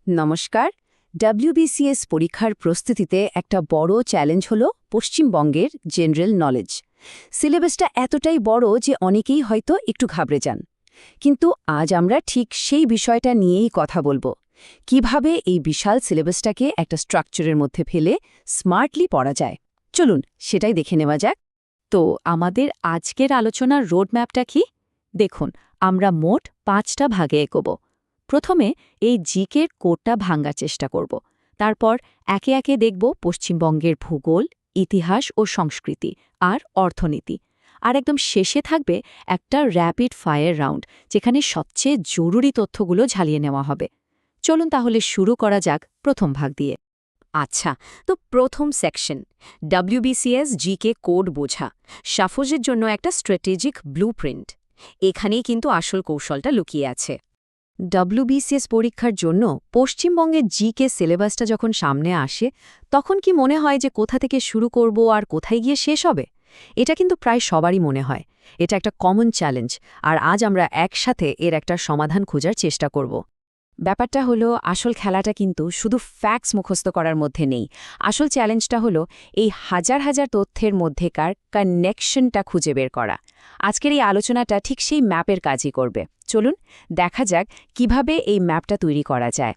নমস্কার। ডব্লিউবিসিএস পরীক্ষার প্রস্তুতিতে একটা বড় চ্যালেঞ্জ হলো পশ্চিমবঙ্গের জেনারেল নলেজ। সিলেবাসটা এতটাই বড় যে অনেকেই হয়তো একটু ঘাবড়ে যান। কিন্তু আজ আমরা ঠিক সেই বিষয়টা নিয়েই কথা বলবো। কিভাবে এই বিশাল সিলেবাসটাকে একটা স্ট্রাকচারের মধ্যে ফেলে স্মার্টলি পড়া যায়, চলুন সেটাই দেখে নেওয়া যাক। তো আমাদের আজকের আলোচনার রোডম্যাপটা কি? দেখুন, আমরা মোট 5টা ভাগে এগোব। প্রথমে এই জিকের কোডটা ভাঙার চেষ্টা করব। তারপর একে একে দেখব পশ্চিমবঙ্গের ভূগোল, ইতিহাস ও সংস্কৃতি আর অর্থনীতি। আর একদম শেষে থাকবে একটা র্যাপিড ফায়ার রাউন্ড, যেখানে সবচেয়ে জরুরি তথ্যগুলো ঝালিয়ে নেওয়া হবে। চলুন তাহলে শুরু করা যাক প্রথম ভাগ দিয়ে। আচ্ছা, তো প্রথম সেকশন ডব্লিউবিসিএস জিকে কোড বোঝা, সাফল্যের জন্য একটা স্ট্র্যাটেজিক ব্লুপ্রিন্ট। এখানেই কিন্তু আসল কৌশলটা লুকিয়ে আছে। ডব্লিউবিসিএস পরীক্ষার জন্য পশ্চিমবঙ্গের জিকে সিলেবাসটা যখন সামনে আসে, তখন কি মনে হয় যে কোথা থেকে শুরু করব আর কোথায় গিয়ে শেষ হবে? এটা কিন্তু প্রায় সবারই মনে হয়। এটা একটা কমন চ্যালেঞ্জ, আর আজ আমরা একসাথে এর একটা সমাধান খোঁজার চেষ্টা করব। ব্যাপারটা হলো, আসল খেলাটা কিন্তু শুধু ফ্যাক্টস মুখস্থ করার মধ্যে নেই। আসল চ্যালেঞ্জটা হলো এই হাজার হাজার তথ্যের মধ্যেকার কানেকশনটা খুঁজে বের করা। আজকের এই আলোচনাটা ঠিক সেই ম্যাপের কাজই করবে। চলুন দেখা যাক কিভাবে এই ম্যাপটা তৈরি করা যায়।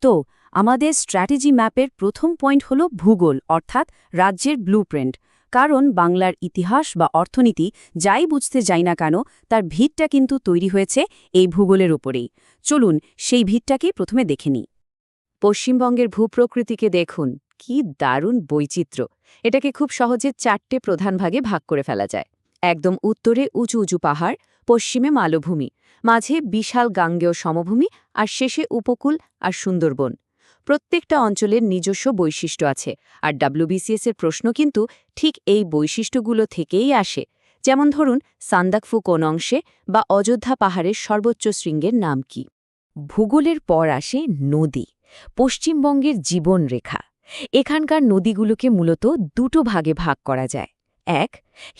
তো আমাদের স্ট্র্যাটেজি ম্যাপের প্রথম পয়েন্ট হলো ভূগোল, অর্থাৎ রাজ্যের ব্লুপ্রিন্ট। কারণ বাংলার ইতিহাস বা অর্থনীতি যাই বুঝতে যাই না কেন, তার ভিতটা কিন্তু তৈরি হয়েছে এই ভূগোলের উপরেই। চলুন সেই ভিতটাকে প্রথমে দেখে নিই। পশ্চিমবঙ্গের ভূপ্রকৃতিকে দেখুন, কি দারুণ বৈচিত্র্য। এটাকে খুব সহজে 4টে প্রধান ভাগে ভাগ করে ফেলা যায়। একদম উত্তরে উঁচু উঁচু পাহাড়, পশ্চিমে মালভূমি, মাঝে বিশাল গাঙ্গেয় সমভূমি, আর শেষে উপকূল আর সুন্দরবন। প্রত্যেকটা অঞ্চলের নিজস্ব বৈশিষ্ট্য আছে, আর ডব্লিউবিসিএস-এর প্রশ্ন কিন্তু ঠিক এই বৈশিষ্ট্যগুলো থেকেই আসে। যেমন ধরুন, সান্দাকফু কোন অংশে, বা অযোধ্যা পাহাড়ের সর্বোচ্চ শৃঙ্গের নাম কি। ভূগোলের পর আসে নদী, পশ্চিমবঙ্গের জীবনরেখা। এখানকার নদীগুলোকে মূলত দুটো ভাগে ভাগ করা যায়। এক,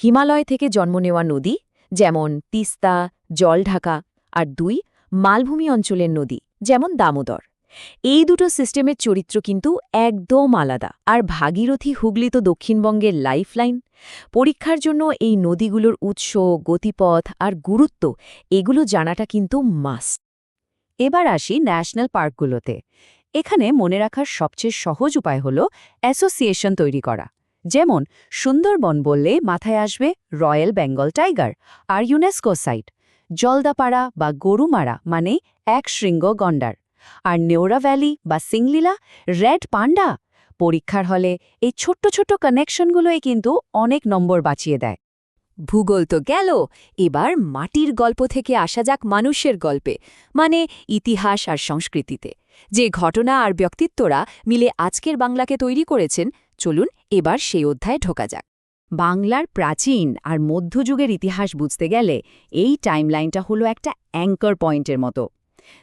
হিমালয় থেকে জন্ম নেওয়া নদী, যেমন তিস্তা, জলঢাকা। আর 2, মালভূমি অঞ্চলের নদী, যেমন দামোদর। এই দুটো সিস্টেমের চরিত্র কিন্তু একদম আলাদা। আর ভাগীরথী, হুগলি তো দক্ষিণবঙ্গের লাইফলাইন। পরীক্ষার জন্য এই নদীগুলোর উৎস, গতিপথ আর গুরুত্ব এগুলো জানাটা কিন্তু মাস্ট। এবার আসি ন্যাশনাল পার্কগুলোতে। এখানে মনে রাখার সবচেয়ে সহজ উপায় হল অ্যাসোসিয়েশন তৈরি করা। যেমন সুন্দরবন বললে মাথায় আসবে রয়্যাল বেঙ্গল টাইগার আর ইউনেস্কো সাইট। জলদাপাড়া বা গরুমারা মানে এক শৃঙ্গ গন্ডার। আর নেওরা ভ্যালি বা সিংলিলা রেড পান্ডা। পরীক্ষার হলে এই ছোট্ট ছোট্ট কানেকশনগুলোই কিন্তু অনেক নম্বর বাঁচিয়ে দেয়। ভূগোল তো গেল, এবার মাটির গল্প থেকে আসা যাক মানুষের গল্পে, মানে ইতিহাস আর সংস্কৃতিতে। যে ঘটনা আর ব্যক্তিত্বরা মিলে আজকের বাংলাকে তৈরি করেছেন, চলুন এবার সেই অধ্যায়ে ঢোকা যাক। বাংলার প্রাচীন আর মধ্যযুগের ইতিহাস বুঝতে গেলে এই টাইমলাইনটা হলো একটা অ্যাঙ্কার পয়েন্টের মতো।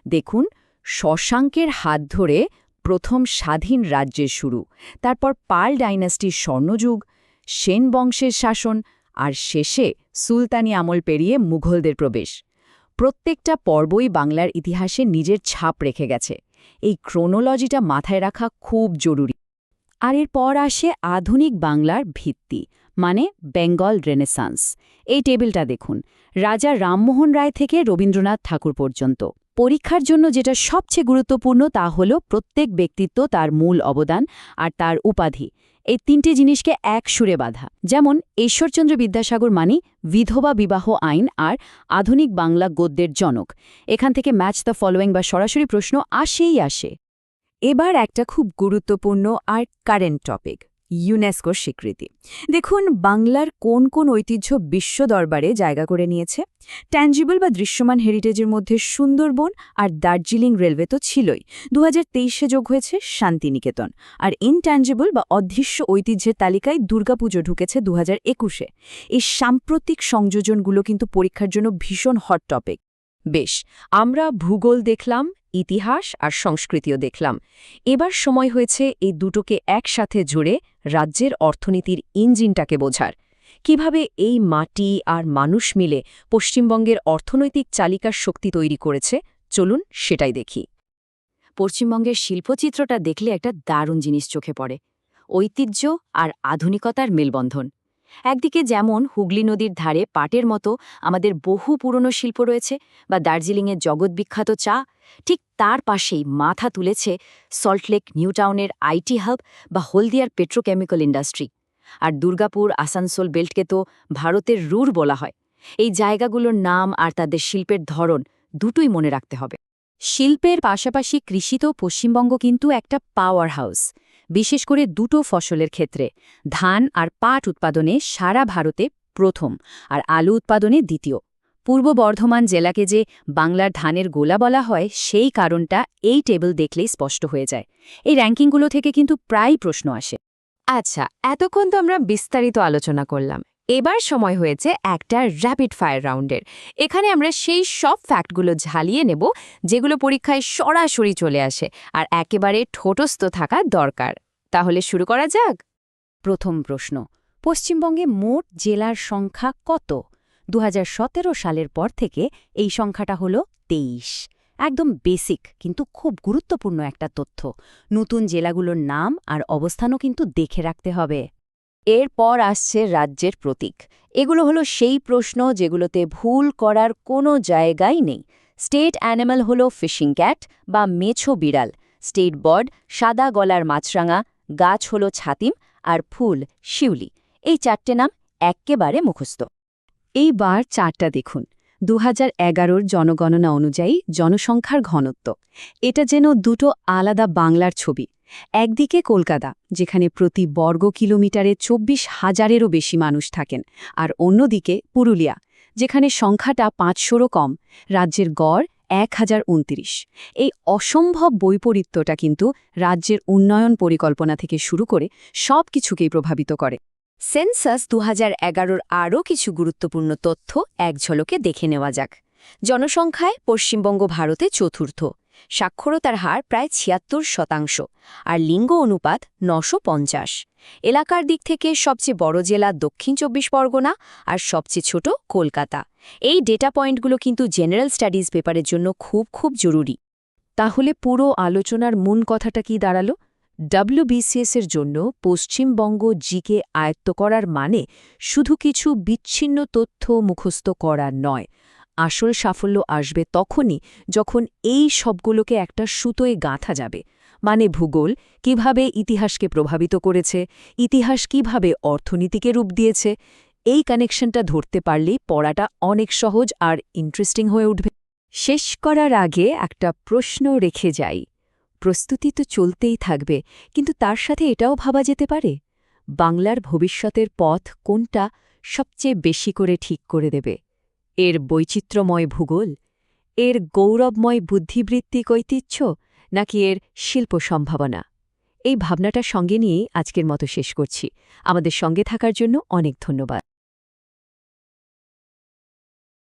দেখুন, শশাঙ্কের হাত ধরে প্রথম স্বাধীন রাজ্যের শুরু, তারপর পাল ডাইনাস্টির স্বর্ণযুগ, সেন বংশের শাসন, আর শেষে সুলতানি আমল পেরিয়ে মুঘলদের প্রবেশ। প্রত্যেকটা পর্বই বাংলার ইতিহাসে নিজের ছাপ রেখে গেছে। এই ক্রোনোলজিটা মাথায় রাখা খুব জরুরি। আর এরপর আসে আধুনিক বাংলার ভিত্তি, মানে বেঙ্গল রেনেসান্স। এই টেবিলটা দেখুন, রাজা রামমোহন রায় থেকে রবীন্দ্রনাথ ঠাকুর পর্যন্ত। পরীক্ষার জন্য যেটা সবচেয়ে গুরুত্বপূর্ণ তা হল প্রত্যেক ব্যক্তিত্ব, তার মূল অবদান আর তার উপাধি। এই 3টে জিনিসকে এক সুরে বাঁধা। যেমন ঈশ্বরচন্দ্র বিদ্যাসাগর মানি বিধবা বিবাহ আইন আর আধুনিক বাংলা গদ্যের জনক। এখান থেকে ম্যাচ দ্য ফলোয়িং বা সরাসরি প্রশ্ন আসেই আসে। এবার একটা খুব গুরুত্বপূর্ণ আর কারেন্ট টপিক, ইউনেস্কোর স্বীকৃতি। দেখুন, বাংলার কোন কোন ঐতিহ্য বিশ্ব দরবারে জায়গা করে নিয়েছে। ট্যাঞ্জিবল বা দৃশ্যমান হেরিটেজের মধ্যে সুন্দরবন আর দার্জিলিং রেলওয়ে তো ছিলই। 2023-এ যোগ হয়েছে শান্তিনিকেতন। আর ইনট্যাঞ্জিবল বা অদৃশ্য ঐতিহ্যের তালিকায় দুর্গাপুজো ঢুকেছে 2021-এ। এই সাম্প্রতিক সংযোজনগুলো কিন্তু পরীক্ষার জন্য ভীষণ হট টপিক। বেশ, আমরা ভূগোল দেখলাম, ইতিহাস আর সংস্কৃতিও দেখলাম। এবার সময় হয়েছে এই দুটোকে একসাথে জুড়ে রাজ্যের অর্থনীতির ইঞ্জিনটাকে বোঝার। কিভাবে এই মাটি আর মানুষ মিলে পশ্চিমবঙ্গের অর্থনৈতিক চালিকার শক্তি তৈরি করেছে, চলুন সেটাই দেখি। পশ্চিমবঙ্গের শিল্পচিত্রটা দেখলে একটা দারুণ জিনিস চোখে পড়ে। ঐতিহ্য আর আধুনিকতার মেলবন্ধন। একদিকে যেমন হুগলি নদীর ধারে পাটের মতো আমাদের বহু পুরনো শিল্প রয়েছে, বা দার্জিলিংয়ের জগৎবিখ্যাত চা, ঠিক তার পাশেই মাথা তুলেছে সল্টলেক নিউটাউনের আইটি হাব বা হলদিয়ার পেট্রোকেমিক্যাল ইন্ডাস্ট্রি। আর দুর্গাপুর আসানসোল বেল্টকে তো ভারতের রুর বলা হয়। এই জায়গাগুলোর নাম আর তাদের শিল্পের ধরন দুটোই মনে রাখতে হবে। শিল্পের পাশাপাশি কৃষিতেও পশ্চিমবঙ্গ কিন্তু একটা পাওয়ার হাউস, বিশেষ করে দুটো ফসলের ক্ষেত্রে। ধান আর পাট উৎপাদনে সারা ভারতে প্রথম, আর আলু উৎপাদনে দ্বিতীয়। পূর্ব বর্ধমান জেলাকে যে বাংলার ধানের গোলা বলা হয়, সেই কারণটা এই টেবিল দেখলেই স্পষ্ট হয়ে যায়। এই র্যাঙ্কিংগুলো থেকে কিন্তু প্রায় প্রশ্ন আসে। আচ্ছা, এতক্ষণ তো আমরা বিস্তারিত আলোচনা করলাম। এবার সময় হয়েছে একটা র্যাপিড ফায়ার রাউন্ডের। এখানে আমরা সেই সব ফ্যাক্টগুলো ঝালিয়ে নেব যেগুলো পরীক্ষায় সরাসরি চলে আসে আর একেবারে ঠোঁটস্থ থাকা দরকার। তাহলে শুরু করা যাক। প্রথম প্রশ্ন, পশ্চিমবঙ্গে মোট জেলার সংখ্যা কত? 2017 সালের পর থেকে এই সংখ্যাটা হল 23। একদম বেসিক কিন্তু খুব গুরুত্বপূর্ণ একটা তথ্য। নতুন জেলাগুলোর নাম আর অবস্থানও কিন্তু দেখে রাখতে হবে। এরপর আসছে রাজ্যের প্রতীক। এগুলো হলো সেই প্রশ্ন যেগুলোতে ভুল করার কোনো জায়গাই নেই। স্টেট অ্যানিম্যাল হলো ফিশিং ক্যাট বা মেছো বিড়াল। স্টেট বার্ড সাদা গলার মাছরাঙা, গাছ হলো ছাতিম, আর ফুল শিউলি। এই চারটে নাম এক্কেবারে মুখস্থ। এইবার চারটা দেখুন। 2011 জনগণনা অনুযায়ী জনসংখ্যার ঘনত্ব। এটা যেন দুটো আলাদা বাংলার ছবি। একদিকে কলকাতা, যেখানে প্রতি বর্গ কিলোমিটারে 24,000-এরও বেশি মানুষ থাকেন, আর অন্যদিকে পুরুলিয়া, যেখানে সংখ্যাটা 500-রও কম। রাজ্যের গড় 1029। এই অসম্ভব বৈপরীত্যটা কিন্তু রাজ্যের উন্নয়ন পরিকল্পনা থেকে শুরু করে সব কিছুকেই প্রভাবিত করে। সেন্সাস 2011-র আরও কিছু গুরুত্বপূর্ণ তথ্য এক ঝলকে দেখে নেওয়া যাক। জনসংখ্যায় পশ্চিমবঙ্গ ভারতে চতুর্থ। সাক্ষরতার হার প্রায় 76%, আর লিঙ্গ অনুপাত 950। এলাকার দিক থেকে সবচেয়ে বড় জেলা দক্ষিণ 24 পরগনা, আর সবচেয়ে ছোট কলকাতা। এই ডেটা পয়েন্টগুলো কিন্তু জেনারেল স্টাডিজ পেপারের জন্য খুব খুব জরুরি। তাহলে পুরো আলোচনার মূল কথাটা কি দাঁড়ালো? WBCS-এর জন্য পশ্চিমবঙ্গ জিকে আয়ত্ত করার মানে শুধু কিছু বিচ্ছিন্ন তথ্য মুখস্থ করা নয়। আসল সাফল্য আসবে তখনই যখন এই সবগুলোকে একটা সুতোয় গাঁথা যাবে। মানে ভূগোল কিভাবে ইতিহাসকে প্রভাবিত করেছে, ইতিহাস কিভাবে অর্থনীতিকে রূপ দিয়েছে। এই কানেকশনটা ধরতে পারলেই পড়াটা অনেক সহজ আর ইন্টারেস্টিং হয়ে উঠবে। শেষ করার আগে একটা প্রশ্ন রেখে যাই। প্রস্তুতি তো চলতেই থাকবে, কিন্তু তার সাথে এটাও ভাবা যেতে পারে, বাংলার ভবিষ্যতের পথ কোনটা সবচেয়ে বেশি করে ঠিক করে দেবে? এর বৈচিত্র্যময় ভূগোল, এর গৌরবময় বুদ্ধিবৃত্তিক ঐতিহ্য, নাকি এর শিল্প সম্ভাবনা? এই ভাবনাটা সঙ্গে নিয়েই আজকের মতো শেষ করছি। আমাদের সঙ্গে থাকার জন্য অনেক ধন্যবাদ।